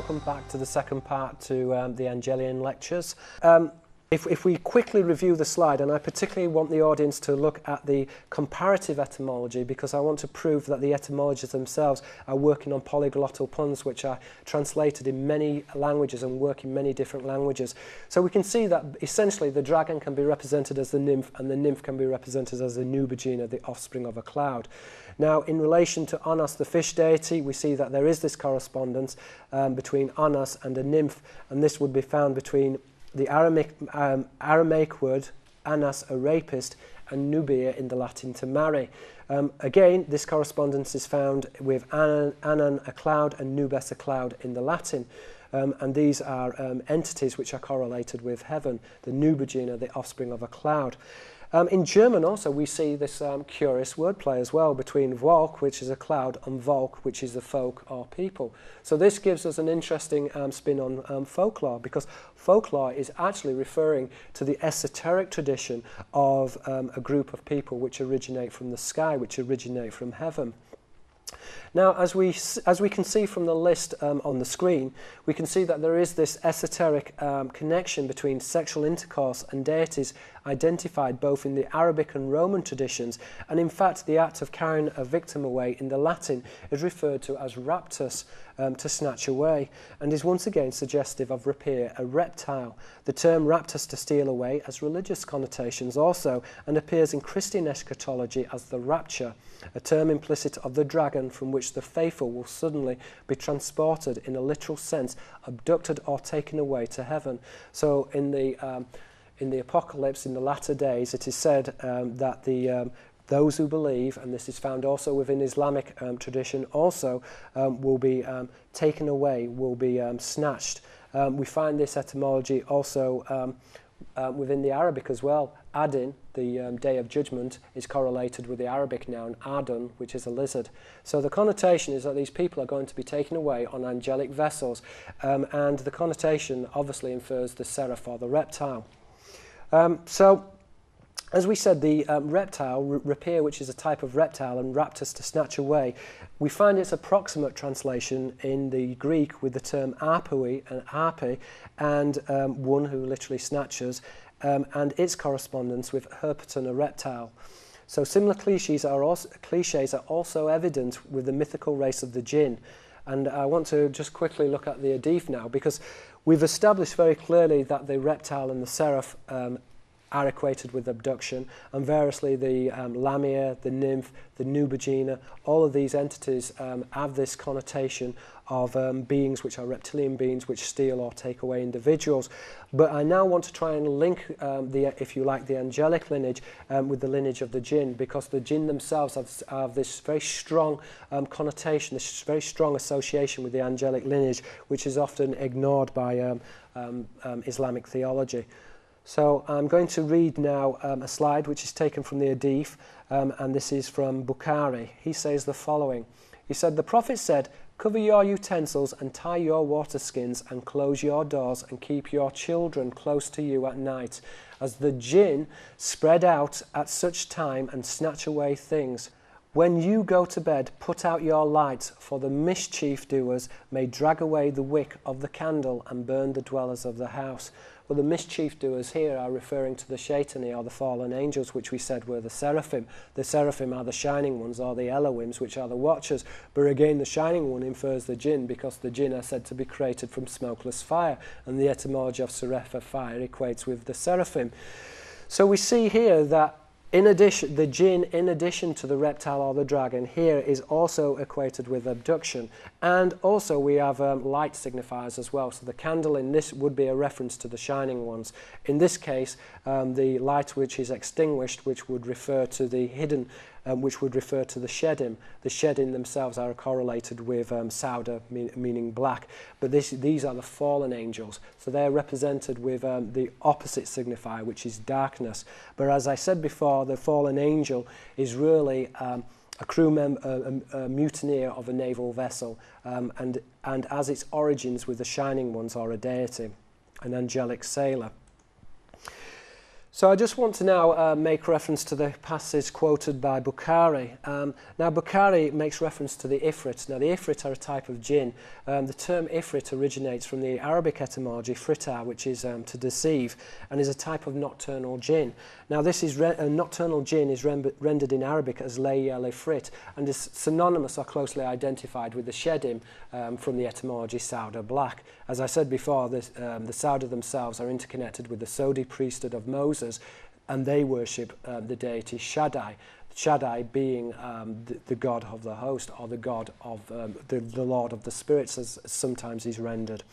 welcome back to the second part to the Angelien lectures. If we quickly review the slide, and I particularly want the audience to look at the comparative etymology, because I want to prove that the etymologists themselves are working on polyglottal puns which are translated in many languages and work in many different languages. So we can see that essentially the dragon can be represented as the nymph, and the nymph can be represented as the Nubagina, the offspring of a cloud. Now, in relation to Onos, the fish deity, we see that there is this correspondence between Onos and a nymph, and this would be found between the Aramaic word anas, a rapist, and nubia in the Latin to marry. Again, this correspondence is found with anan, a cloud, and nubes, a cloud in the Latin. And these are entities which are correlated with heaven, the Nubagina, the offspring of a cloud. In German also we see this curious wordplay as well between Volk, which is a cloud, and Volk, which is the folk or people. So this gives us an interesting spin on folklore, because folklore is actually referring to the esoteric tradition of a group of people which originate from the sky, which originate from heaven. Now, as we can see from the list on the screen, we can see that there is this esoteric connection between sexual intercourse and deities identified both in the Arabic and Roman traditions, and in fact the act of carrying a victim away in the Latin is referred to as raptus, to snatch away, and is once again suggestive of rapier, a reptile. The term raptus, to steal away, has religious connotations also, and appears in Christian eschatology as the rapture, a term implicit of the dragon from which the faithful will suddenly be transported in a literal sense, abducted or taken away to heaven. So in the apocalypse, in the latter days, it is said that those who believe, and this is found also within Islamic tradition also, will be taken away, will be snatched. We find this etymology also within the Arabic as well. Adin, the day of judgment, is correlated with the Arabic noun Adun, which is a lizard. So the connotation is that these people are going to be taken away on angelic vessels, and the connotation obviously infers the seraph or the reptile. So, as we said, the reptile, rapier, which is a type of reptile, and raptus, to snatch away, we find its approximate translation in the Greek with the term arpui and arpe, and one who literally snatches, and its correspondence with herpeton, a reptile. So similar cliches are also evident with the mythical race of the jinn. And I want to just quickly look at the Adif now, because we've established very clearly that the reptile and the seraph are equated with abduction, and variously the lamia, the nymph, the Nubagina, all of these entities have this connotation of beings which are reptilian beings which steal or take away individuals. But I now want to try and link, if you like, the angelic lineage with the lineage of the jinn, because the jinn themselves have this very strong connotation, this very strong association with the angelic lineage, which is often ignored by Islamic theology. So I'm going to read now a slide which is taken from the Adif, and this is from Bukhari. He says the following. He said, "The Prophet said, 'Cover your utensils and tie your water skins and close your doors and keep your children close to you at night, as the jinn spread out at such time and snatch away things. When you go to bed, put out your lights, for the mischief doers may drag away the wick of the candle and burn the dwellers of the house.'" Well, the mischief doers here are referring to the shaitani, or the fallen angels, which we said were the seraphim. The seraphim are the shining ones, or the Elohims, which are the watchers. But again, the shining one infers the jinn, because the jinn are said to be created from smokeless fire, and the etymology of serapha, fire, equates with the seraphim. So we see here that in addition, the jinn, in addition to the reptile or the dragon, here is also equated with abduction. And also we have light signifiers as well. So the candle in this would be a reference to the shining ones. In this case, the light which is extinguished, which would refer to the hidden, which would refer to the shedim. The shedim themselves are correlated with sauda, meaning black. But these are the fallen angels. So they're represented with the opposite signifier, which is darkness. But as I said before, the fallen angel is really a crew member, a mutineer of a naval vessel, and as its origins with the shining ones, or a deity, an angelic sailor. So I just want to now make reference to the passage quoted by Bukhari. Now Bukhari makes reference to the Ifrit. Now the Ifrit are a type of jinn. The term Ifrit originates from the Arabic etymology frita, which is to deceive, and is a type of nocturnal jinn. Now this is a nocturnal jinn is rendered in Arabic as lay al-ifrit, and is synonymous or closely identified with the shedim from the etymology Sauda, black. As I said before, the Sauda themselves are interconnected with the Sodi priesthood of Moses, and they worship the deity Shaddai. Shaddai being the god of the host, or the god of the Lord of the spirits, as sometimes he's rendered.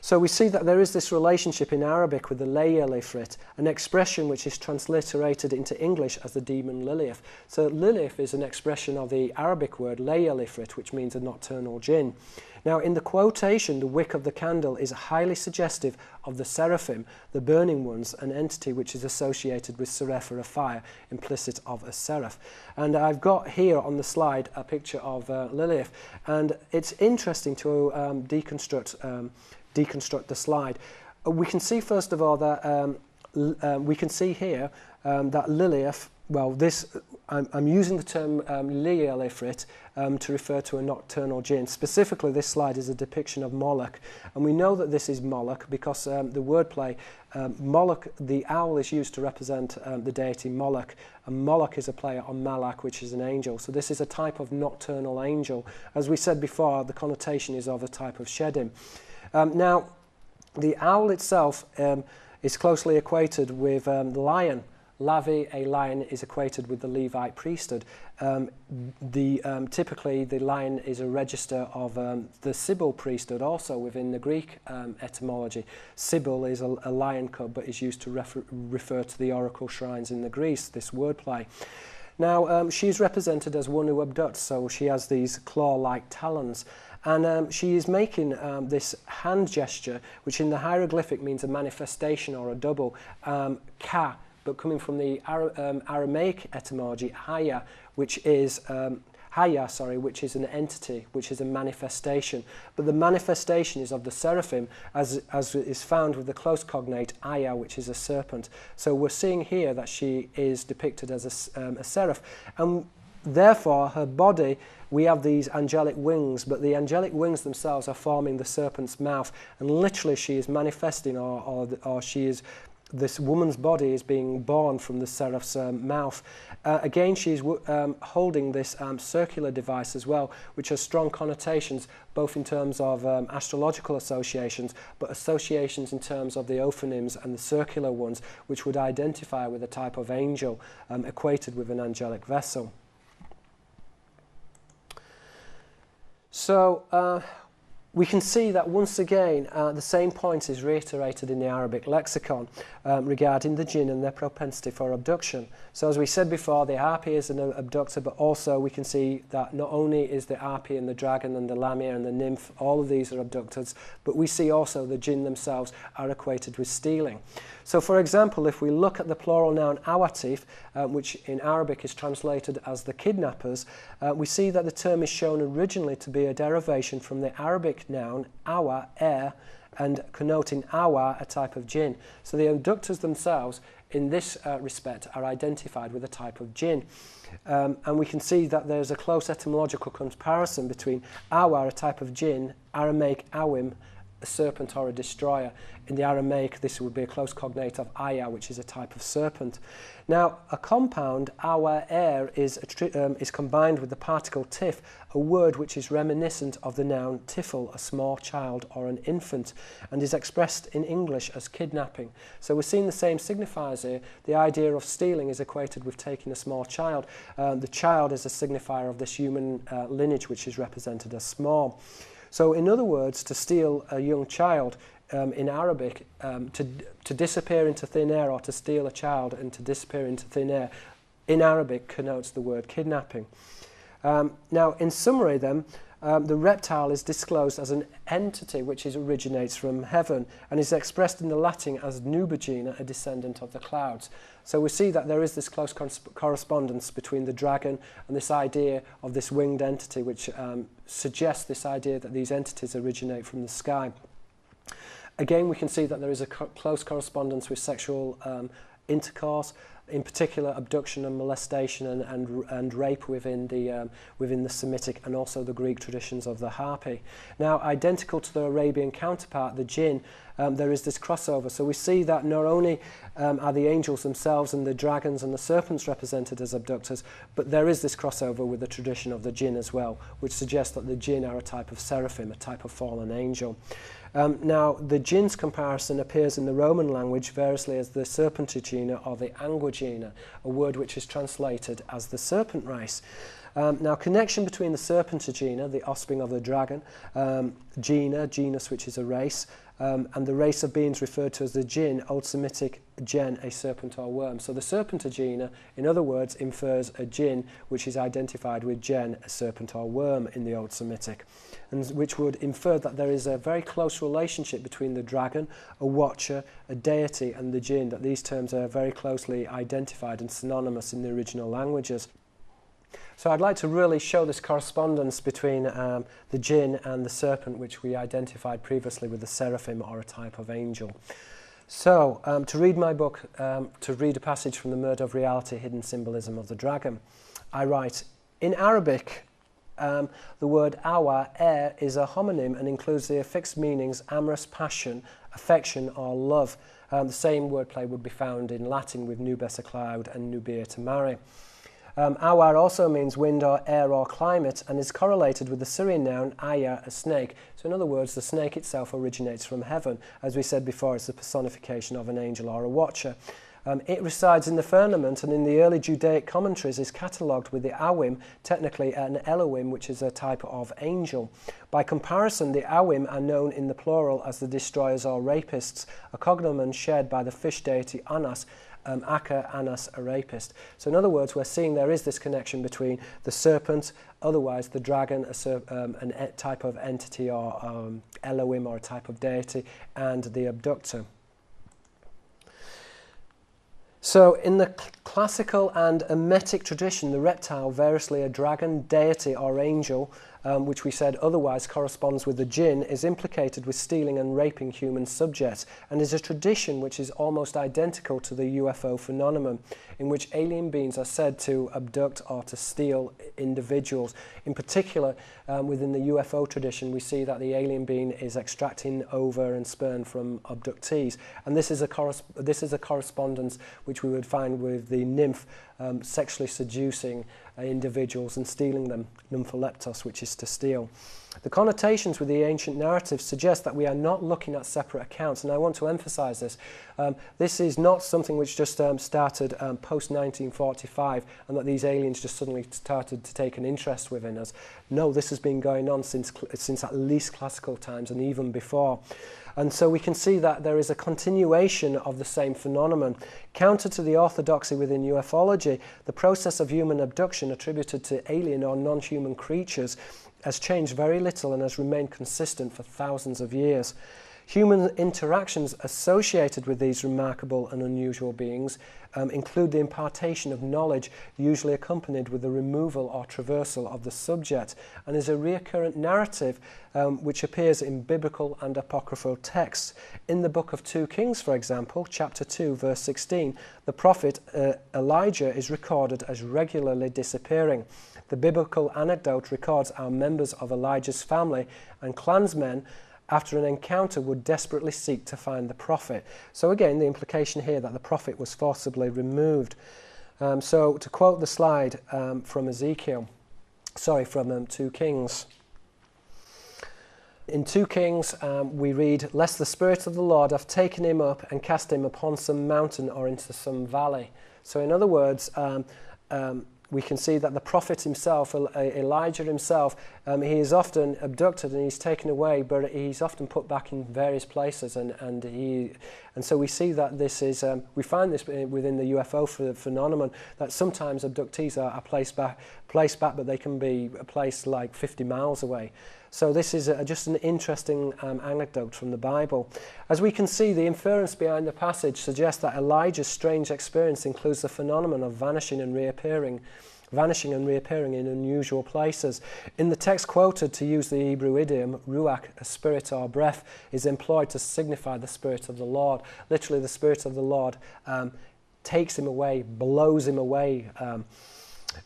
So we see that there is this relationship in Arabic with the lay al-ifrit, an expression which is transliterated into English as the demon Lilith. So Lilith is an expression of the Arabic word lay al-ifrit, which means a nocturnal jinn. Now in the quotation, the wick of the candle is highly suggestive of the seraphim, the burning ones, an entity which is associated with Serephah, a fire, implicit of a seraph. And I've got here on the slide a picture of Lilith, and it's interesting to deconstruct the slide. We can see first of all that we can see here that Lilith, well, this I'm using the term Li al-Ifrit to refer to a nocturnal jinn. Specifically, this slide is a depiction of Moloch, and we know that this is Moloch because the wordplay Moloch, the owl, is used to represent the deity Moloch, and Moloch is a play on Malak, which is an angel. So this is a type of nocturnal angel. As we said before, the connotation is of a type of shedim. Now, the owl itself is closely equated with the lion. Lavi, a lion, is equated with the Levite priesthood. Typically, the lion is a register of the Sibyl priesthood, also within the Greek etymology. Sibyl is a lion cub, but is used to refer to the oracle shrines in the Greece, this wordplay. Now, she's represented as one who abducts, so she has these claw-like talons. And she is making this hand gesture, which in the hieroglyphic means a manifestation or a double, ka, but coming from the Aramaic etymology, haya, which is which is an entity, which is a manifestation. But the manifestation is of the seraphim, as is found with the close cognate aya, which is a serpent. So we're seeing here that she is depicted as a seraph, and therefore her body, we have these angelic wings, but the angelic wings themselves are forming the serpent's mouth, and literally she is manifesting, or she is, this woman's body is being born from the seraph's mouth. Again, she's holding this circular device as well, which has strong connotations, both in terms of astrological associations, but associations in terms of the ophonims and the circular ones, which would identify with a type of angel equated with an angelic vessel. So we can see that once again the same point is reiterated in the Arabic lexicon regarding the jinn and their propensity for abduction. So as we said before, the harpy is an abductor, but also we can see that not only is the harpy and the dragon and the lamia and the nymph, all of these are abductors, but we see also the jinn themselves are equated with stealing. So for example, if we look at the plural noun awatif, which in Arabic is translated as the kidnappers, we see that the term is shown originally to be a derivation from the Arabic noun awa, air, and connoting awa, a type of jinn. So the abductors themselves, in this respect, are identified with a type of jinn. And we can see that there's a close etymological comparison between awa, a type of jinn, Aramaic awim, a serpent or a destroyer. In the Aramaic, this would be a close cognate of aya, which is a type of serpent. Now, a compound, awa air, is combined with the particle tif, a word which is reminiscent of the noun tifl, a small child or an infant, and is expressed in English as kidnapping. So we're seeing the same signifiers here. The idea of stealing is equated with taking a small child. The child is a signifier of this human lineage, which is represented as small. So in other words, to steal a young child in Arabic, to disappear into thin air, or to steal a child and to disappear into thin air, in Arabic connotes the word kidnapping. Now, in summary then, the reptile is disclosed as an entity which originates from heaven and is expressed in the Latin as Nubagina, a descendant of the clouds. So we see that there is this close correspondence between the dragon and this idea of this winged entity, which suggests this idea that these entities originate from the sky. Again, we can see that there is a close correspondence with sexual intercourse, in particular abduction and molestation and rape within the Semitic and also the Greek traditions of the harpy. Now, identical to the Arabian counterpart, the jinn, there is this crossover. So we see that not only are the angels themselves and the dragons and the serpents represented as abductors, but there is this crossover with the tradition of the jinn as well, which suggests that the jinn are a type of seraphim, a type of fallen angel. Now, the jinn's comparison appears in the Roman language variously as the serpentagina or the anguagina, a word which is translated as the serpent race. Now, connection between the serpentagina, the offspring of the dragon, genus, which is a race, and the race of beings referred to as the jinn, Old Semitic gen, a serpent or worm. So the serpentagina, in other words, infers a jinn, which is identified with gen, a serpent or worm in the Old Semitic, and which would infer that there is a very close relationship between the dragon, a watcher, a deity, and the jinn, that these terms are very closely identified and synonymous in the original languages. So I'd like to really show this correspondence between the jinn and the serpent, which we identified previously with the seraphim, or a type of angel. So, to read my book, to read a passage from The Murder of Reality, Hidden Symbolism of the Dragon, I write, in Arabic, the word awa, air, is a homonym and includes the affixed meanings amorous passion, affection, or love. The same wordplay would be found in Latin with nubes, a cloud, and nubia, to marry. Awar also means wind or air or climate and is correlated with the Syrian noun aya, a snake. So in other words, the snake itself originates from heaven. As we said before, it's the personification of an angel or a watcher. It resides in the firmament, and in the early Judaic commentaries is catalogued with the Awim, technically an Elohim, which is a type of angel. By comparison, the Awim are known in the plural as the destroyers or rapists, a cognomen shared by the fish deity Anas, Aka, Anas, a rapist. So in other words, we're seeing there is this connection between the serpent, otherwise the dragon, a type of entity or Elohim or a type of deity, and the abductor. So in the classical and emetic tradition, the reptile, variously a dragon, deity or angel, which we said otherwise corresponds with the jinn, is implicated with stealing and raping human subjects, and is a tradition which is almost identical to the UFO phenomenon, in which alien beings are said to abduct or to steal individuals. In particular, within the UFO tradition, we see that the alien being is extracting ova and sperm from abductees, and this is a correspondence which we would find with the nymph sexually seducing individuals and stealing them, nympholeptos, which is to steal. The connotations with the ancient narratives suggest that we are not looking at separate accounts, and I want to emphasize this. This is not something which just started post-1945 and that these aliens just suddenly started to take an interest within us. No, this has been going on since at least classical times and even before. And so we can see that there is a continuation of the same phenomenon. Counter to the orthodoxy within ufology, the process of human abduction attributed to alien or non-human creatures has changed very little and has remained consistent for thousands of years. Human interactions associated with these remarkable and unusual beings include the impartation of knowledge, usually accompanied with the removal or traversal of the subject, and is a recurrent narrative which appears in biblical and apocryphal texts. In the book of 2 Kings, for example, chapter 2, verse 16, the prophet Elijah is recorded as regularly disappearing. The biblical anecdote records how members of Elijah's family and clansmen, after an encounter, would desperately seek to find the prophet. So again, the implication here that the prophet was forcibly removed. So to quote the slide from 2 Kings. In 2 Kings, we read, "Lest the Spirit of the Lord have taken him up and cast him upon some mountain or into some valley." So in other words, we can see that the prophet himself, Elijah himself, he is often abducted and he's taken away, but he's often put back in various places, and so we see that this is we find this within the UFO phenomenon, that sometimes abductees are placed back, but they can be placed like 50 miles away. So this is just an interesting anecdote from the Bible. As we can see, the inference behind the passage suggests that Elijah's strange experience includes the phenomenon of vanishing and reappearing in unusual places. In the text quoted, to use the Hebrew idiom, ruach, a spirit or breath, is employed to signify the Spirit of the Lord. Literally, the Spirit of the Lord takes him away, blows him away.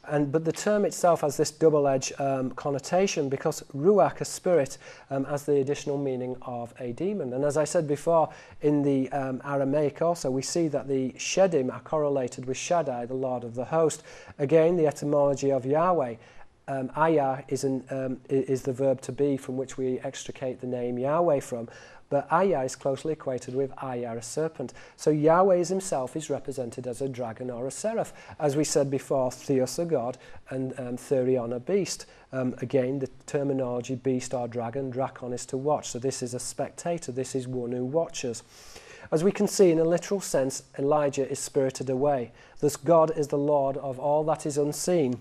But the term itself has this double-edged connotation, because ruach, a spirit, has the additional meaning of a demon. And as I said before, in the Aramaic also, we see that the shedim are correlated with Shaddai, the Lord of the host. Again, the etymology of Yahweh, ayah is the verb to be, from which we extricate the name Yahweh from. But ayah is closely equated with ayah, a serpent. So Yahweh himself is represented as a dragon or a seraph. As we said before, theos, a god, and therion, a beast. Again, the terminology beast or dragon, drakon is to watch. So this is a spectator, this is one who watches. As we can see, in a literal sense, Elijah is spirited away. Thus God is the Lord of all that is unseen.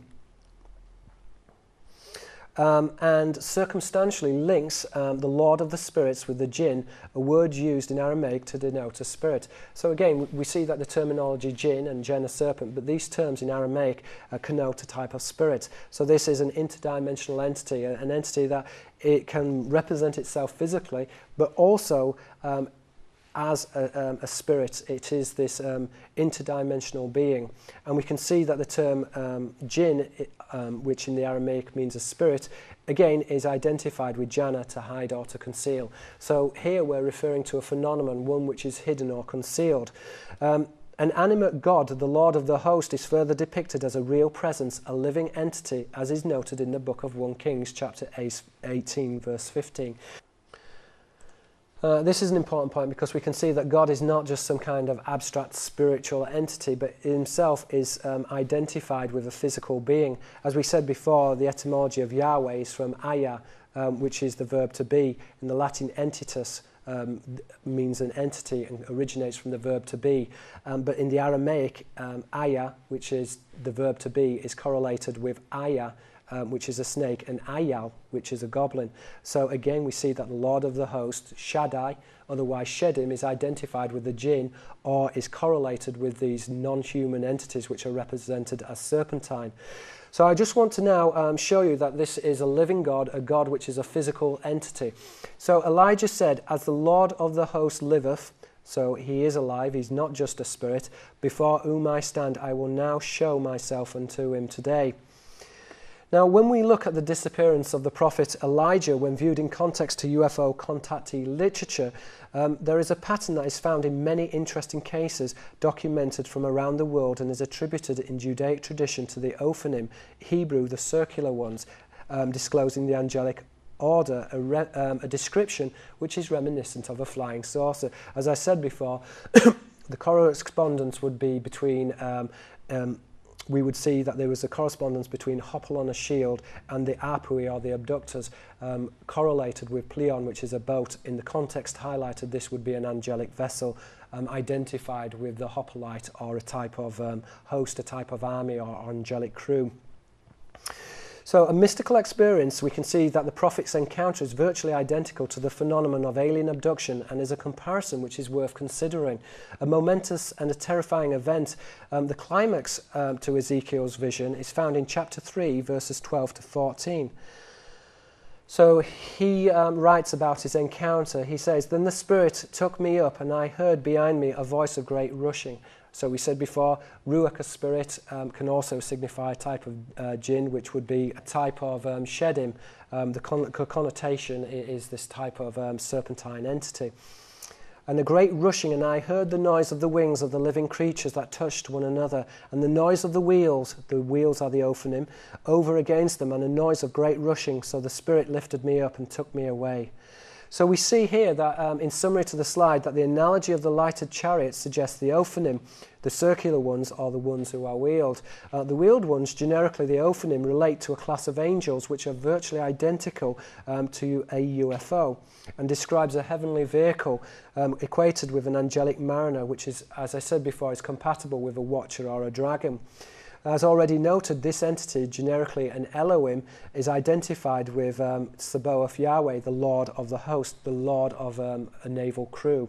And circumstantially links the Lord of the Spirits with the jinn, a word used in Aramaic to denote a spirit. So again, we see that the terminology jinn and jen, a serpent, but these terms in Aramaic connote a type of spirit. So this is an interdimensional entity, an entity that it can represent itself physically, but also as a spirit. It is this interdimensional being. And we can see that the term jinn, which in the Aramaic means a spirit, again is identified with jana, to hide or to conceal. So here we're referring to a phenomenon, one which is hidden or concealed. An animate God, the Lord of the host, is further depicted as a real presence, a living entity, as is noted in the book of 1 Kings, chapter 18, verse 15. This is an important point, because we can see that God is not just some kind of abstract spiritual entity, but himself is identified with a physical being. As we said before, the etymology of Yahweh is from ayah, which is the verb to be. In the Latin, entitas means an entity and originates from the verb to be. But in the Aramaic, ayah, which is the verb to be, is correlated with ayah, which is a snake, and ayal, which is a goblin. So again, we see that the Lord of the host, Shaddai, otherwise Shedim, is identified with the jinn, or is correlated with these non-human entities which are represented as serpentine. So I just want to now show you that this is a living God, a God which is a physical entity. So Elijah said, "As the Lord of the host liveth," so he is alive, he's not just a spirit, "before whom I stand, I will now show myself unto him today." Now, when we look at the disappearance of the prophet Elijah, when viewed in context to UFO contactee literature, there is a pattern that is found in many interesting cases documented from around the world, and is attributed in Judaic tradition to the Ophanim, Hebrew, the circular ones, disclosing the angelic order, a description which is reminiscent of a flying saucer. As I said before, the correspondence would be between we would see that there was a correspondence between Hoppel on a shield and the Apui, or the Abductors, correlated with Pleon, which is a boat. In the context highlighted, this would be an angelic vessel, identified with the Hoppelite, or a type of host, a type of army or angelic crew. So a mystical experience, we can see that the prophet's encounter is virtually identical to the phenomenon of alien abduction, and is a comparison which is worth considering. A momentous and a terrifying event. The climax to Ezekiel's vision is found in chapter 3, verses 12 to 14. So he writes about his encounter. He says, "Then the Spirit took me up, and I heard behind me a voice of great rushing." So we said before, ruach, a spirit, can also signify a type of jinn, which would be a type of shedim. The connotation is this type of serpentine entity. "And a great rushing, and I heard the noise of the wings of the living creatures that touched one another, and the noise of the wheels are the Ophanim, over against them, and a noise of great rushing. So the Spirit lifted me up and took me away." So we see here that, in summary to the slide, that the analogy of the lighted chariot suggests the Ophanim, the circular ones, are the ones who are wheeled. The wheeled ones, generically the Ophanim, relate to a class of angels which are virtually identical to a UFO, and describes a heavenly vehicle equated with an angelic mariner, which is, as I said before, is compatible with a watcher or a dragon. As already noted, this entity, generically an Elohim, is identified with Sabaoth Yahweh, the Lord of the host, the Lord of a naval crew,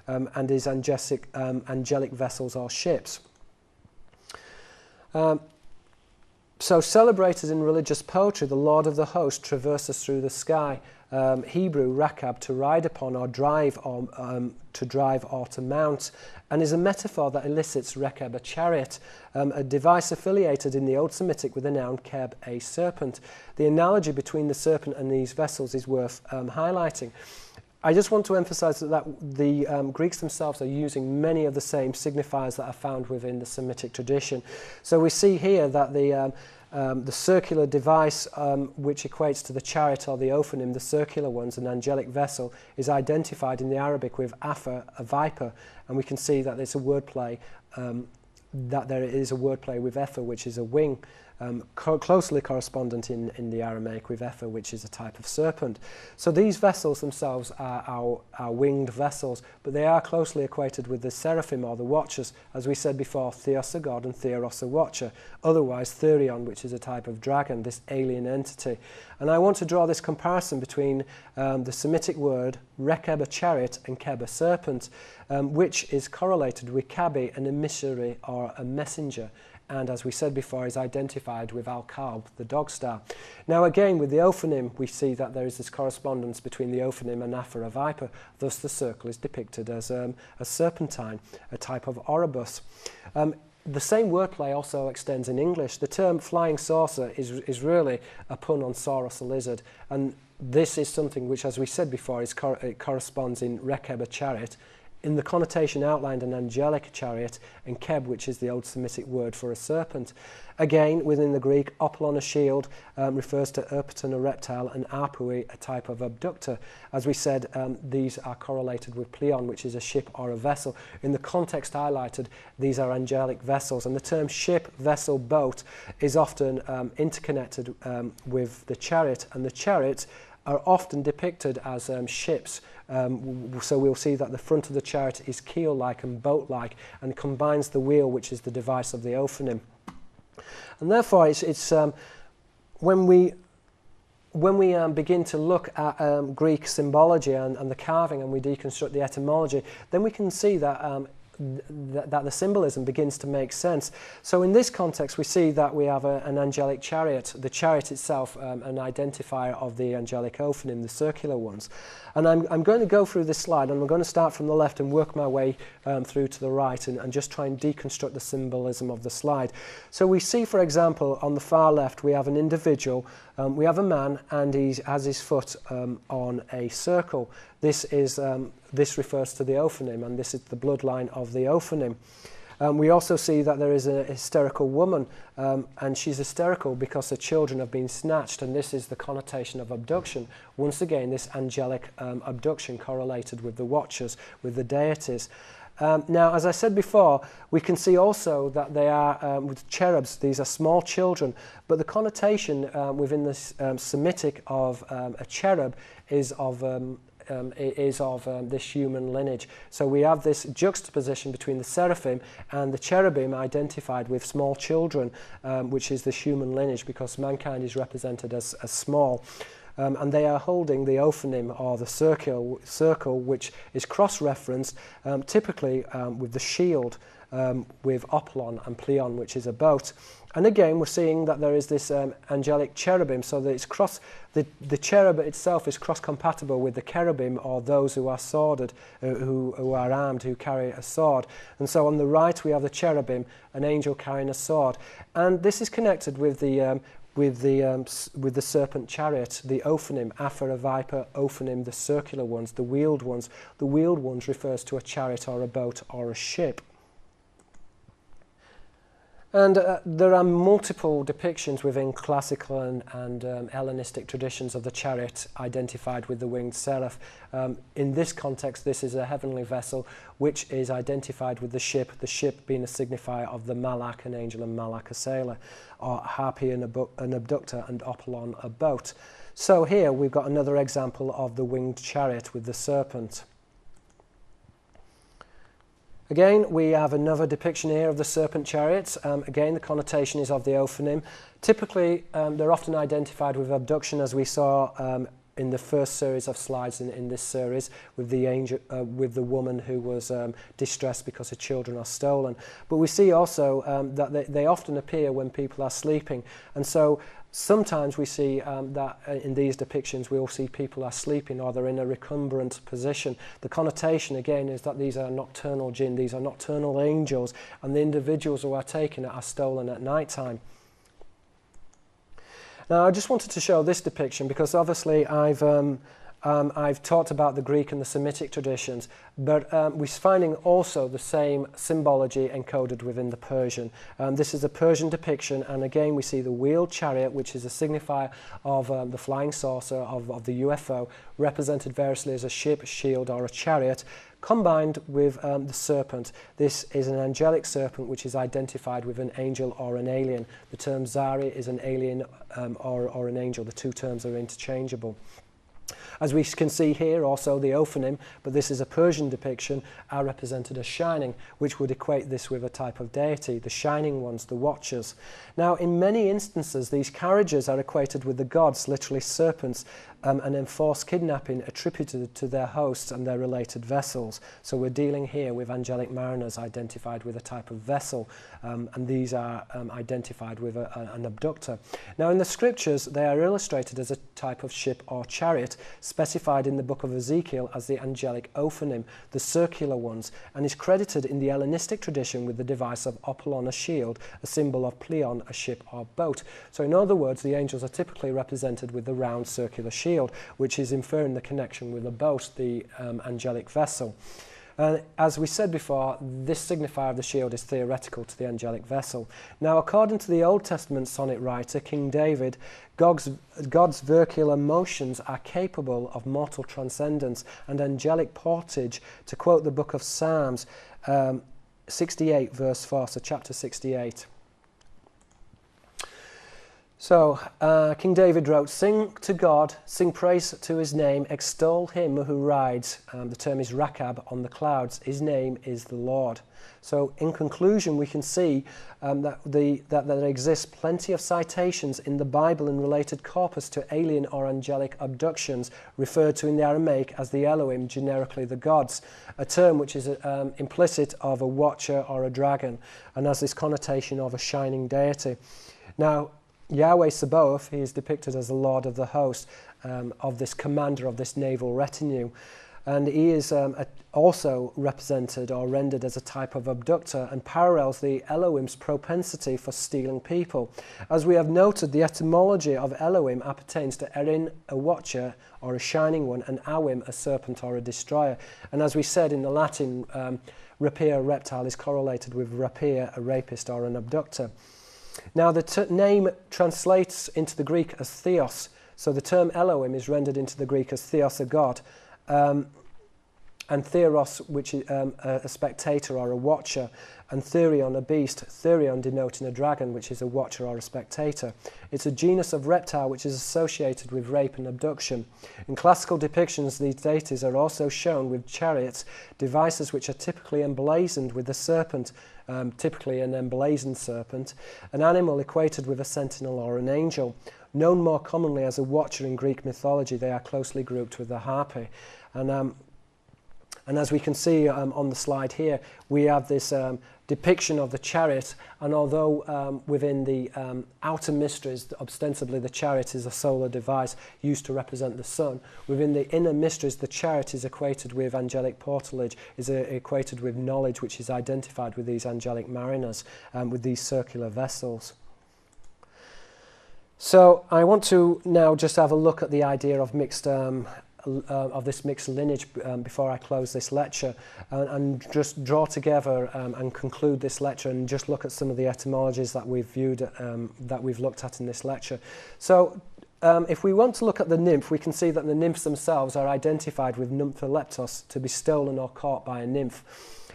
and his angelic vessels or ships. So celebrated in religious poetry, the Lord of the host traverses through the sky. Hebrew, rakab, to ride upon or drive, or to drive or to mount, and is a metaphor that elicits rekeb, a chariot, a device affiliated in the Old Semitic with the noun keb, a serpent. The analogy between the serpent and these vessels is worth highlighting. I just want to emphasize that the Greeks themselves are using many of the same signifiers that are found within the Semitic tradition. So we see here that the circular device, which equates to the chariot or the ophanim, the circular ones, an angelic vessel, is identified in the Arabic with afa, a viper, and we can see that there's a wordplay, that there is a wordplay with ether, which is a wing, closely correspondent in the Aramaic with ether, which is a type of serpent. So these vessels themselves are our winged vessels, but they are closely equated with the seraphim or the watchers, as we said before, theos a god and theros a watcher, otherwise therion, which is a type of dragon, this alien entity. And I want to draw this comparison between the Semitic word rekeb, a chariot, and keb, a serpent, which is correlated with kabi, an emissary or a messenger, and as we said before, is identified with Al-Kalb, the dog star. Now again, with the ophanim, we see that there is this correspondence between the ophanim and Aphra, a viper, thus the circle is depicted as a serpentine, a type of oribus. The same wordplay also extends in English. The term flying saucer is really a pun on Saurus, a lizard, and this is something which, as we said before, it corresponds in rekeb, a chariot, in the connotation outlined an angelic chariot, and keb, which is the Old Semitic word for a serpent. Again, within the Greek, opulon, a shield, refers to erpaton, a reptile, and arpui, a type of abductor. As we said, these are correlated with pleon, which is a ship or a vessel. In the context highlighted, these are angelic vessels, and the term ship, vessel, boat is often interconnected with the chariot, and the chariots are often depicted as ships. So we'll see that the front of the chariot is keel-like and boat-like and combines the wheel, which is the device of the ophanim. And therefore, it's when we begin to look at Greek symbology and the carving, and we deconstruct the etymology, then we can see that that the symbolism begins to make sense. So in this context, we see that we have an angelic chariot, the chariot itself an identifier of the angelic ophanim, the circular ones. And I'm going to go through this slide, and I'm going to start from the left and work my way through to the right and just try and deconstruct the symbolism of the slide. So we see, for example, on the far left, we have an individual, we have a man, and he has his foot on a circle. This refers to the ophanim, and this is the bloodline of the ophanim. We also see that there is a hysterical woman, and she's hysterical because her children have been snatched, and this is the connotation of abduction. Once again, this angelic abduction correlated with the watchers, with the deities. Now, as I said before, we can see also that they are, with cherubs, these are small children, but the connotation within this Semitic of a cherub is of this human lineage. So we have this juxtaposition between the seraphim and the cherubim identified with small children, which is the human lineage, because mankind is represented as small. And they are holding the ophanim, or the circle, which is cross-referenced typically with the shield, with opulon and pleon, which is a boat. And again, we're seeing that there is this angelic cherubim, so that it's the cherub itself is cross-compatible with the cherubim, or those who are sworded, who are armed, who carry a sword. And so on the right, we have the cherubim, an angel carrying a sword. And this is connected with the serpent chariot, the ophanim, Aphra, a viper, ophanim, the circular ones, the wheeled ones. The wheeled ones refers to a chariot or a boat or a ship. And there are multiple depictions within classical and Hellenistic traditions of the chariot identified with the winged seraph. In this context, this is a heavenly vessel which is identified with the ship being a signifier of the Malak, an angel, and Malak, a sailor, or Harpy, an abductor, and Opulon, a boat. So here we've got another example of the winged chariot with the serpent. Again, we have another depiction here of the serpent chariots. Again, the connotation is of the ophanim. Typically, they're often identified with abduction, as we saw in the first series of slides in this series with the angel, with the woman who was distressed because her children are stolen. But we see also that they often appear when people are sleeping, and so sometimes we see that in these depictions we'll see people are sleeping or they're in a recumbent position. The connotation again is that these are nocturnal jinn, these are nocturnal angels, and the individuals who are taken are stolen at night time. Now I just wanted to show this depiction because obviously I've talked about the Greek and the Semitic traditions, but we're finding also the same symbology encoded within the Persian. This is a Persian depiction, and again we see the wheeled chariot, which is a signifier of the flying saucer, of the UFO, represented variously as a ship, shield, or a chariot, combined with the serpent. This is an angelic serpent which is identified with an angel or an alien. The term Zari is an alien or an angel. The two terms are interchangeable. As we can see here, also the Ophanim, but this is a Persian depiction, are represented as shining, which would equate this with a type of deity, the shining ones, the watchers. Now, in many instances, these carriages are equated with the gods, literally serpents, and enforced kidnapping attributed to their hosts and their related vessels. So we're dealing here with angelic mariners identified with a type of vessel, and these are identified with an abductor. Now, in the scriptures, they are illustrated as a type of ship or chariot, specified in the book of Ezekiel as the angelic Ophanim, the circular ones, and is credited in the Hellenistic tradition with the device of Apollon, a shield, a symbol of Pleion, a ship or boat. So in other words, the angels are typically represented with the round circular shield, which is inferring the connection with a boat, the angelic vessel. As we said before, this signifier of the shield is theoretical to the angelic vessel. Now, according to the Old Testament sonnet writer, King David, God's vercular motions are capable of mortal transcendence and angelic portage, to quote the book of Psalms 68 verse 4, so chapter 68. So, King David wrote, "Sing to God, sing praise to his name, extol him who rides," the term is Rakab, "on the clouds, his name is the Lord." So, in conclusion, we can see that there exists plenty of citations in the Bible and related corpus to alien or angelic abductions, referred to in the Aramaic as the Elohim, generically the gods, a term which is implicit of a watcher or a dragon, and has this connotation of a shining deity. Now, Yahweh Sabaoth, he is depicted as the Lord of the host, of this commander of this naval retinue. And he is also represented or rendered as a type of abductor and parallels the Elohim's propensity for stealing people. As we have noted, the etymology of Elohim appertains to Erin, a watcher or a shining one, and Awim, a serpent or a destroyer. And as we said in the Latin, rapia, a reptile, is correlated with rapia, a rapist or an abductor. Now, the name translates into the Greek as theos, so the term Elohim is rendered into the Greek as theos, a god, and theros, which is a spectator or a watcher, and therion, a beast, therion denoting a dragon, which is a watcher or a spectator. It's a genus of reptile which is associated with rape and abduction. In classical depictions, these deities are also shown with chariots, devices which are typically emblazoned with a serpent, typically an emblazoned serpent, an animal equated with a sentinel or an angel. Known more commonly as a watcher in Greek mythology, they are closely grouped with the harpy. And as we can see on the slide here, we have this depiction of the chariot, and although within the outer mysteries, ostensibly the chariot is a solar device used to represent the sun, within the inner mysteries, the chariot is equated with angelic portalage, is equated with knowledge, which is identified with these angelic mariners, with these circular vessels. So I want to now just have a look at the idea of mixed of this mixed lineage before I close this lecture, and just draw together and conclude this lecture and just look at some of the etymologies that we've viewed, that we've looked at in this lecture. So if we want to look at the nymph, we can see that the nymphs themselves are identified with nympholeptos, to be stolen or caught by a nymph.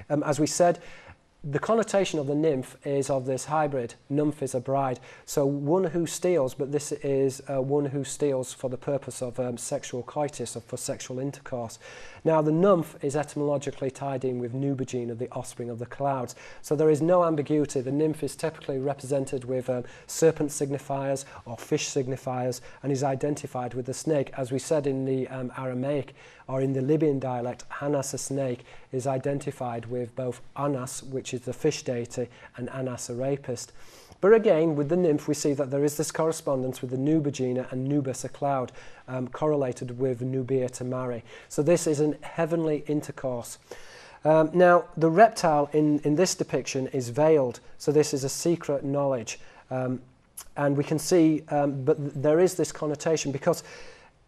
As we said, the connotation of the nymph is of this hybrid. Nymph is a bride. So one who steals, but this is one who steals for the purpose of sexual coitus, or for sexual intercourse. Now the nymph is etymologically tied in with Nubagina, the offspring of the clouds. So there is no ambiguity. The nymph is typically represented with serpent signifiers or fish signifiers, and is identified with the snake. As we said in the Aramaic, or in the Libyan dialect, Hanas, a snake, is identified with both Anas, which is the fish deity, and Anas, a rapist. But again, with the nymph, we see that there is this correspondence with the Nubagina and Nubis, a cloud, correlated with Nubia, to marry. So this is an heavenly intercourse. Now, the reptile in this depiction is veiled, so this is a secret knowledge. And we can see, but there is this connotation, because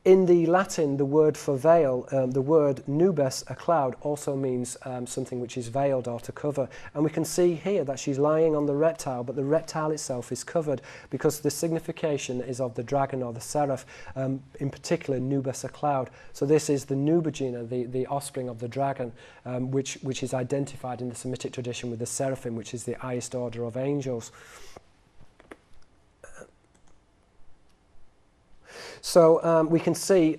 in the Latin, the word for veil, the word nubes, a cloud, also means something which is veiled or to cover. And we can see here that she's lying on the reptile, but the reptile itself is covered, because the signification is of the dragon or the seraph, in particular nubes, a cloud. So this is the Nubagina, the offspring of the dragon, which is identified in the Semitic tradition with the seraphim, which is the highest order of angels. So we can see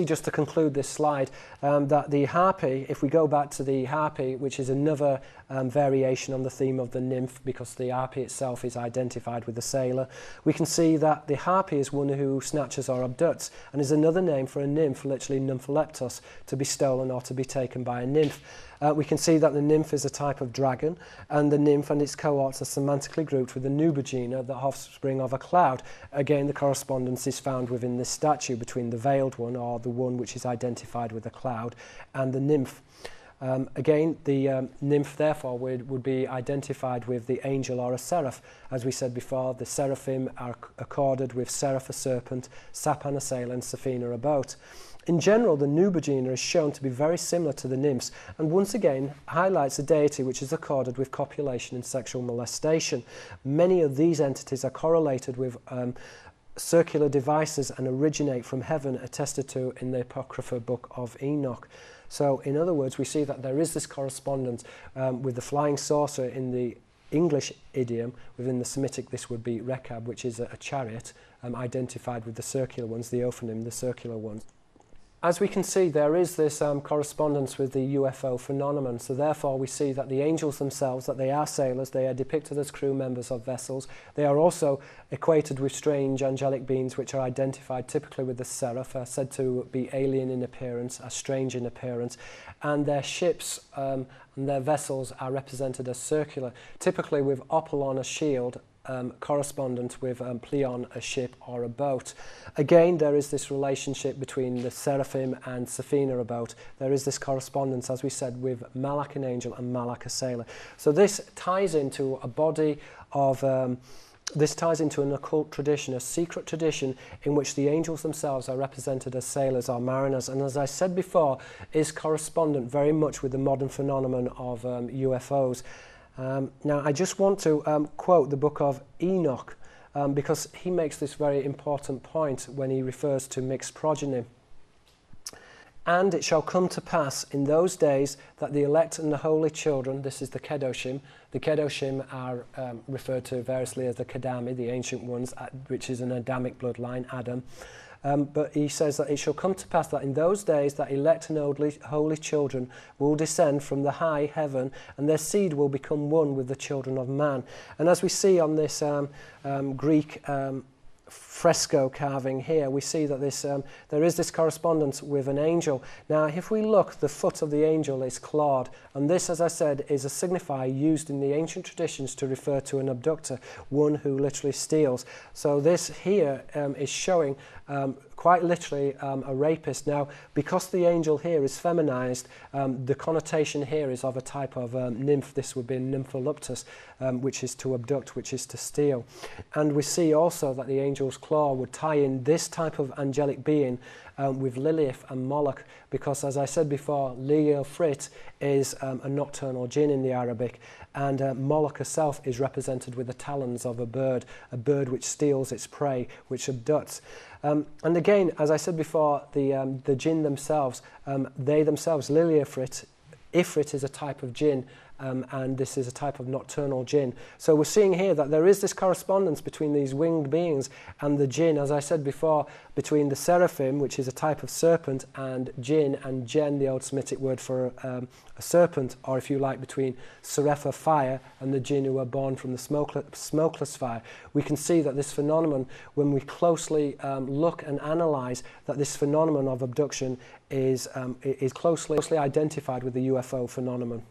just to conclude this slide that the harpy, if we go back to the harpy, which is another variation on the theme of the nymph, because the harpy itself is identified with the sailor, we can see that the harpy is one who snatches or abducts, and is another name for a nymph, literally nympholeptos, to be stolen or to be taken by a nymph. We can see that the nymph is a type of dragon, and the nymph and its cohorts are semantically grouped with the Nubagina, the offspring of a cloud. Again, the correspondence is found within this statue between the veiled one, or the one which is identified with a cloud, and the nymph. Again, the nymph, therefore, would be identified with the angel or a seraph. As we said before, the seraphim are accorded with seraph, a serpent, Sapan, a sailor, and Saphina, a boat. In general, the Nubagina is shown to be very similar to the nymphs, and once again highlights a deity which is accorded with copulation and sexual molestation. Many of these entities are correlated with circular devices and originate from heaven, attested to in the Apocrypha book of Enoch. So, in other words, we see that there is this correspondence with the flying saucer in the English idiom. Within the Semitic, this would be rekab, which is a chariot, identified with the circular ones, the ophonym, the circular ones. As we can see, there is this correspondence with the UFO phenomenon, so therefore we see that the angels themselves, that they are sailors, they are depicted as crew members of vessels. They are also equated with strange angelic beings which are identified typically with the seraph, are said to be alien in appearance, are strange in appearance, and their ships and their vessels are represented as circular, typically with Apollon, a shield, correspondent with Pleion, a ship or a boat. Again, there is this relationship between the seraphim and Saphina, a boat. There is this correspondence, as we said, with Malak, an angel, and Malak, a sailor. So this ties into a body of this ties into an occult tradition, a secret tradition in which the angels themselves are represented as sailors or mariners, and as I said before, is correspondent very much with the modern phenomenon of UFOs. Now, I just want to quote the book of Enoch, because he makes this very important point when he refers to mixed progeny. And it shall come to pass in those days that the elect and the holy children, this is the Kedoshim are referred to variously as the Kedami, the ancient ones, which is an Adamic bloodline, Adam. But he says that it shall come to pass that in those days that elect and holy children will descend from the high heaven, and their seed will become one with the children of man. And as we see on this Greek fresco carving here, we see that there is this correspondence with an angel. Now, if we look, the foot of the angel is clawed, and this, as I said, is a signifier used in the ancient traditions to refer to an abductor, one who literally steals. So this here is showing quite literally a rapist. Now, because the angel here is feminized, the connotation here is of a type of nymph. This would be nympholeptos, which is to abduct, which is to steal. And we see also that the angel's claw would tie in this type of angelic being with Lilith and Moloch, because, as I said before, Lilith is a nocturnal jinn in the Arabic, and Moloch herself is represented with the talons of a bird which steals its prey, which abducts. And again, as I said before, the jinn themselves, they themselves, Lilith Ifrit is a type of jinn, and this is a type of nocturnal jinn. So we're seeing here that there is this correspondence between these winged beings and the jinn, as I said before, between the seraphim, which is a type of serpent, and jinn, and jen, the old Semitic word for a serpent, or if you like, between Serefa, fire, and the jinn who are born from the smokeless fire. We can see that this phenomenon, when we closely look and analyse, that this phenomenon of abduction is closely identified with the UFO phenomenon.